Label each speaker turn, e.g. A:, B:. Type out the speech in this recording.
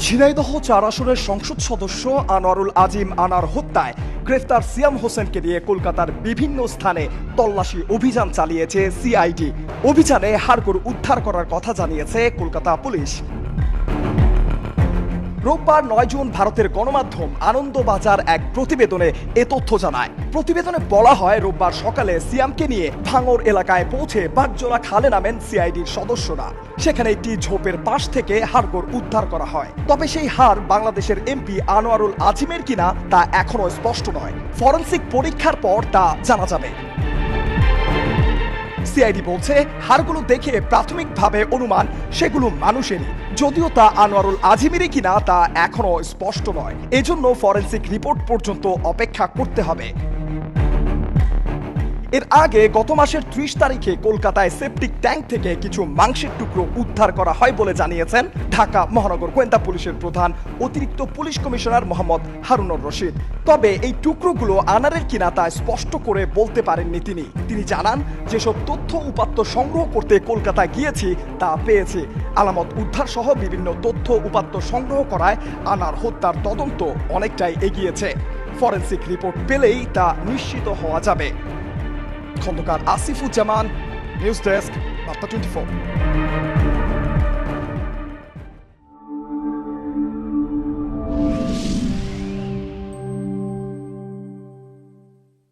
A: ঝিনাইদহ ৪ আসনের সংসদ সদস্য আনোয়ারুল আজিম আনার হত্যায় গ্রেফতার সিয়াম হোসেনকে নিয়ে কলকাতার বিভিন্ন স্থানে তল্লাশি অভিযান চালিয়েছে সিআইডি। অভিযানে হাড়গোড় উদ্ধার করার কথা জানিয়েছে কলকাতা পুলিশ। রোববার ৯ জুন ভারতের গণমাধ্যম আনন্দবাজার এক প্রতিবেদনে এ তথ্য জানায়। প্রতিবেদনে বলা হয়, রোববার সকালে সিয়ামকে নিয়ে ভাঙর এলাকায় পৌঁছে বাগজোড়া খালে নামেন সিআইডির সদস্যরা। সেখানে একটি ঝোপের পাশ থেকে হাড়গোড় উদ্ধার করা হয়। তবে সেই হাড় বাংলাদেশের এমপি আনোয়ারুল আজিমের কিনা তা এখনো স্পষ্ট নয়। ফরেনসিক পরীক্ষার পর তা জানা যাবে। সিআইডি বলছে, হাড়গুলো দেখে প্রাথমিকভাবে অনুমান সেগুলো মানুষেরই, যদিও তা আনোয়ারুল আজিমেরই কিনা তা এখনো স্পষ্ট নয়। এজন্য ফরেনসিক রিপোর্ট পর্যন্ত অপেক্ষা করতে হবে। এর আগে গত মাসের ৩০ তারিখে কলকাতায় সেপটিক ট্যাঙ্ক থেকে কিছু মাংসের টুকরো উদ্ধার করা হয় বলে জানিয়েছেন ঢাকা মহানগর গোয়েন্দা পুলিশের প্রধান অতিরিক্ত পুলিশ কমিশনার মোহাম্মদ হারুনুর রশিদ। তবে এই টুকরোগুলো আনারের কিনা তা স্পষ্ট করে বলতে পারেননি তিনি জানান, যেসব তথ্য উপাত্ত সংগ্রহ করতে কলকাতায় গিয়েছি তা পেয়েছি। আলামত উদ্ধার সহ বিভিন্ন তথ্য উপাত্ত সংগ্রহ করায় আনার হত্যার তদন্ত অনেকটাই এগিয়েছে। ফরেনসিক রিপোর্ট পেলেই তা নিশ্চিত হওয়া যাবে। খন্দকার আসিফুজ্জামান, নিউজ ডেস্ক, বার্তা 24।